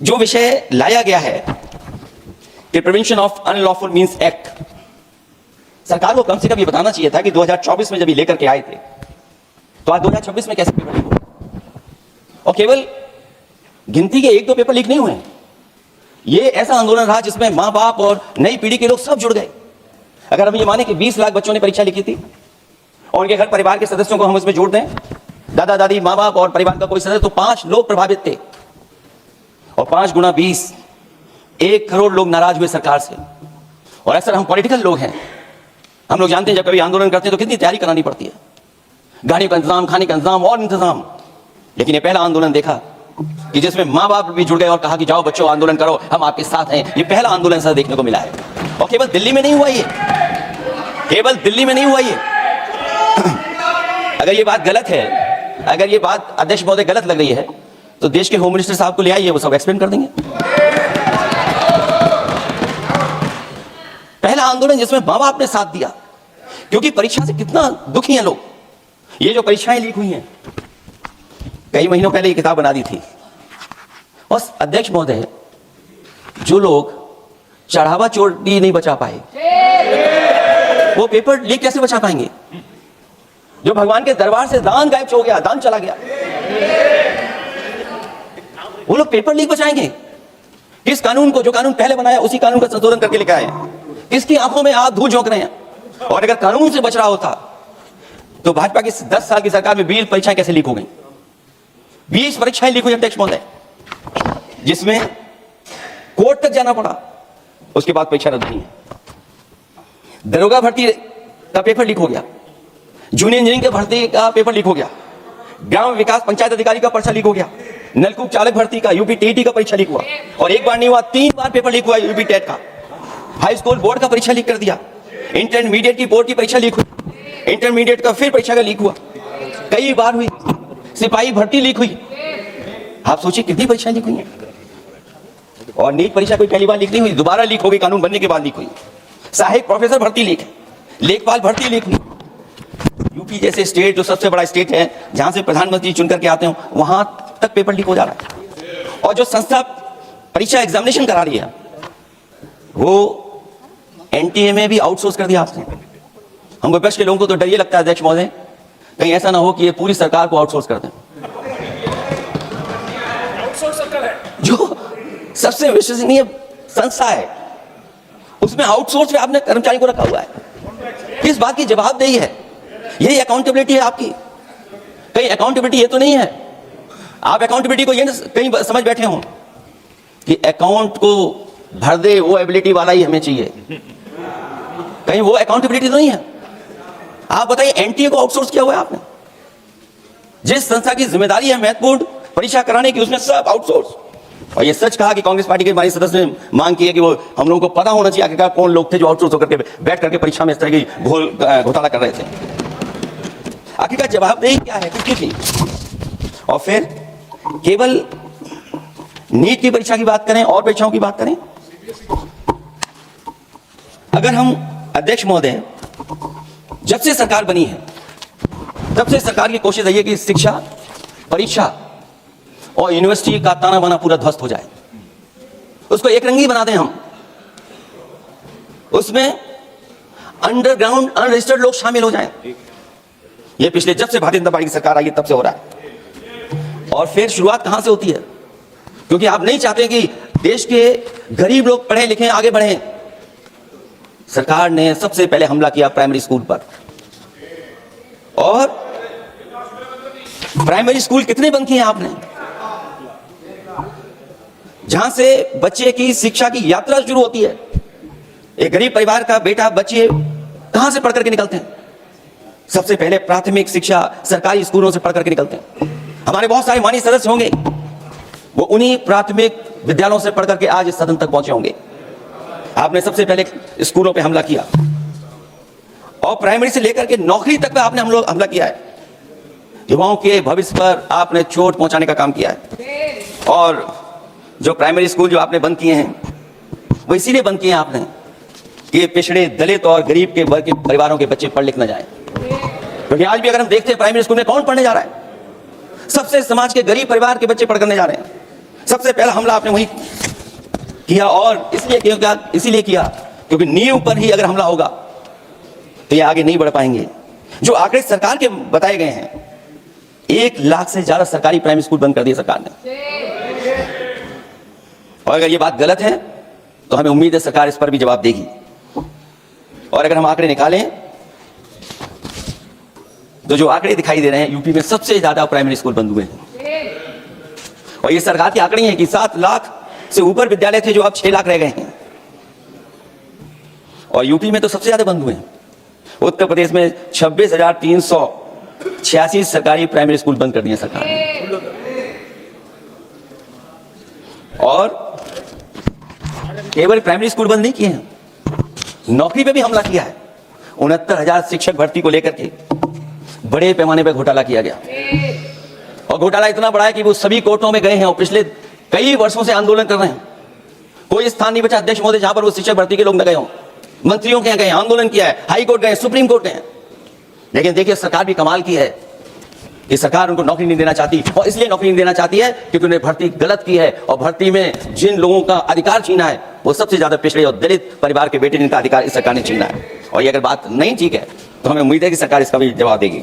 जो विषय लाया गया है कि prevention of unlawful means act, सरकार को कम से कम ये बताना चाहिए था कि 2024 में जब ये लेकर के आए थे तो आज 2026 में कैसे पेपर लीक हो। और केवल गिनती के 1-2 पेपर लीक नहीं हुए, ये ऐसा आंदोलन रहा जिसमें मां बाप और नई पीढ़ी के लोग सब जुड़ गए। अगर हम ये माने कि 20 लाख बच्चों ने परीक्षा लिखी थी और उनके घर परिवार के सदस्यों को हम इसमें जोड़ दें, दादा दादी मां बाप और परिवार का कोई सदस्य, तो 5 लोग प्रभावित थे और 5 गुना 20, 1 करोड़ लोग नाराज हुए सरकार से। और अक्सर हम पॉलिटिकल लोग हैं, हम लोग जानते हैं जब कभी आंदोलन करते हैं तो कितनी तैयारी करानी पड़ती है, गाड़ी का इंतजाम, खाने का इंतजाम और इंतजाम। लेकिन ये पहला आंदोलन देखा कि जिसमें मां बाप भी जुड़ गए और कहा कि जाओ बच्चों आंदोलन करो, हम आपके साथ हैं। ये पहला आंदोलन सर देखने को मिला है और केवल दिल्ली में नहीं हुआ ये, केवल दिल्ली में नहीं हुआ ये। अगर ये बात गलत है, अगर ये बात अध्यक्ष महोदय गलत लग रही है तो देश के होम मिनिस्टर साहब को ले आइए, वो सब एक्सप्लेन कर देंगे। पहला आंदोलन जिसमें मां बाप ने साथ दिया, क्योंकि परीक्षा से कितना दुखी हैं लोग। ये जो परीक्षाएं लीक हुई हैं, कई महीनों पहले ये किताब बना दी थी। और अध्यक्ष महोदय, जो लोग चढ़ावा चोरी नहीं बचा पाए, वो पेपर लीक कैसे बचा पाएंगे? जो भगवान के दरबार से दान गायब हो गया, दान चला गया, वो लोग पेपर लीक बचाएंगे? किस कानून को, जो कानून पहले बनाया उसी कानून का संशोधन करके लेकर आए, किसकी आंखों में आप धूल झोंक रहे हैं? और अगर कानून से बच रहा होता तो भाजपा की 10 साल की सरकार में 20 परीक्षाएं कैसे लीक हो गई? 20 परीक्षाएं लीक हुई अध्यक्ष महोदय, जिसमें कोर्ट तक जाना पड़ा, उसके बाद परीक्षा रद्द हुई है। दरोगा भर्ती का पेपर लीक हो गया, जूनियर इंजीनियरिंग के भर्ती का पेपर लीक हो गया, ग्राम विकास पंचायत अधिकारी का परीक्षा लीक हो गया, नलकूप चालक भर्ती का यूपी टीईटी का परीक्षा लीक हुआ, और एक बार नहीं हुआ 3 बार पेपर लीक हुआ यूपी टेट का। हाई स्कूल बोर्ड का परीक्षा लीक कर दिया, इंटरमीडिएट की बोर्ड की परीक्षा लीक हुई, इंटरमीडिएट का फिर परीक्षा का लीक हुआ, कई बार हुई। सिपाही भर्ती लीक हुई, आप सोचिए कितनी परीक्षाएं लीक हुई हैं। और नीट परीक्षा कोई पहली बार लीक नहीं हुई, दोबारा लीक हो गई, कानून बनने के बाद लीक हुई। सहायक प्रोफेसर भर्ती लीक है, लेखपाल भर्ती लीक हुई। यूपी जैसे स्टेट, जो सबसे बड़ा स्टेट है, जहां से प्रधानमंत्री चुनकर के आते हो, वहां तक पेपर लीक हो जा रहा है। और जो संस्था परीक्षा एग्जामिनेशन करा रही है, वो एनटीए में भी आउटसोर्स कर दिया आपने। हम विपक्ष के लोगों को तो डर ये लगता है अध्यक्ष महोदय, कहीं ऐसा ना हो कि ये पूरी सरकार को आउटसोर्स कर दें। जो सबसे विश्वसनीय संस्था है, उसमें आउटसोर्स पे आपने कर्मचारी को रखा हुआ है। किस बात की जवाबदेही है? यही अकाउंटेबिलिटी है आपकी? कहीं अकाउंटेबिलिटी ये तो नहीं है, आप अकाउंटेबिलिटी को ये कहीं समझ बैठे हो कि अकाउंट को भर दे वो एबिलिटी वाला ही हमें चाहिए, कहीं वो अकाउंटेबिलिटी तो नहीं है। आप बताइए, एनटीए को आउटसोर्स किया हुआ है आपने। जिस संस्था की जिम्मेदारी है महत्वपूर्ण परीक्षा कराने की, उसमें सब आउटसोर्स। और ये सच कहा कि कांग्रेस पार्टी के हमारे सदस्य ने मांग की है कि वो हम लोगों को पता होना चाहिए आखिरकार कौन लोग थे जो आउटसोर्स होकर के बैठ करके परीक्षा में इस तरह की घोटाला कर रहे थे। आखिरकार जवाबदेही क्या है, किसकी थी? और फिर केवल नीट की परीक्षा की बात करें और परीक्षाओं की बात करें, अगर हम अध्यक्ष महोदय, जब से सरकार बनी है तब से सरकार की कोशिश रही है कि शिक्षा, परीक्षा और यूनिवर्सिटी का ताना बाना पूरा ध्वस्त हो जाए, उसको एक रंगी बना दें हम, उसमें अंडरग्राउंड अनरजिस्टर्ड लोग शामिल हो जाएं। ये पिछले जब से भारतीय जनता पार्टी की सरकार आई है तब से हो रहा है। और फिर शुरुआत कहां से होती है? क्योंकि आप नहीं चाहते कि देश के गरीब लोग पढ़े लिखें, आगे बढ़ें। सरकार ने सबसे पहले हमला किया प्राइमरी स्कूल पर। और प्राइमरी स्कूल कितने बंद किए आपने? जहां से बच्चे की शिक्षा की यात्रा शुरू होती है। एक गरीब परिवार का बेटा, बच्चे कहां से पढ़ करके निकलते हैं? सबसे पहले प्राथमिक शिक्षा सरकारी स्कूलों से पढ़ करके निकलते हैं। हमारे बहुत सारे माननीय सदस्य होंगे, वो उन्हीं प्राथमिक विद्यालयों से पढ़ करके आज इस सदन तक पहुंचे होंगे। आपने सबसे पहले स्कूलों पे हमला किया और प्राइमरी से लेकर के नौकरी तक पे आपने हमला किया है। युवाओं के भविष्य पर आपने चोट पहुंचाने का काम किया है। और जो प्राइमरी स्कूल जो आपने बंद किए हैं, वो इसीलिए बंद किए हैं आपने कि पिछड़े, दलित और गरीब के वर्ग के परिवारों के बच्चे पढ़ लिख न जाएं। क्योंकि आज भी अगर हम देखते हैं प्राइमरी स्कूल में कौन पढ़ने जा रहा है? सबसे समाज के गरीब परिवार के बच्चे पढ़ करने जा रहे हैं। सबसे पहला हमला आपने वही किया, और इसीलिए किया क्योंकि नींव पर ही अगर हमला होगा तो ये आगे नहीं बढ़ पाएंगे। जो आंकड़े सरकार के बताए गए हैं, 1 लाख से ज्यादा सरकारी प्राइमरी स्कूल बंद कर दिए सरकार ने। और अगर ये बात गलत है तो हमें उम्मीद है सरकार इस पर भी जवाब देगी। और अगर हम आंकड़े निकालें तो जो आंकड़े दिखाई दे रहे हैं, यूपी में सबसे ज्यादा प्राइमरी स्कूल बंद हुए हैं। और ये सरकार की आंकड़े हैं कि 7 लाख से ऊपर विद्यालय थे जो अब 6 लाख रह गए हैं। और यूपी में तो सबसे ज्यादा बंद हुए हैं। उत्तर प्रदेश में 26,386 सरकारी प्राइमरी स्कूल बंद कर दिए सरकार ने। और केवल प्राइमरी स्कूल बंद नहीं किए हैं, नौकरी पे भी हमला किया है। 69,000 शिक्षक भर्ती को लेकर के बड़े पैमाने पर घोटाला किया गया। और घोटाला इतना बड़ा है कि वो सभी कोर्टों में गए हैं और पिछले कई वर्षों से आंदोलन कर रहे हैं। कोई स्थान नहीं बचा अध्यक्ष महोदय जहां पर वो शिक्षक भर्ती के लोग न गए हों। मंत्रियों के यहाँ गए, आंदोलन किया है, हाई कोर्ट गए, सुप्रीम कोर्ट गए। लेकिन देखिए सरकार भी कमाल की है कि सरकार उनको नौकरी नहीं देना चाहती। और इसलिए नौकरी नहीं देना चाहती है क्योंकि उन्हें भर्ती गलत की है। और भर्ती में जिन लोगों का अधिकार छीना है वो सबसे ज्यादा पिछड़े और दलित परिवार के बेटे जिनका अधिकार इस सरकार ने छीना है। और ये अगर बात नहीं ठीक है तो हमें उम्मीद है कि सरकार इसका भी जवाब देगी।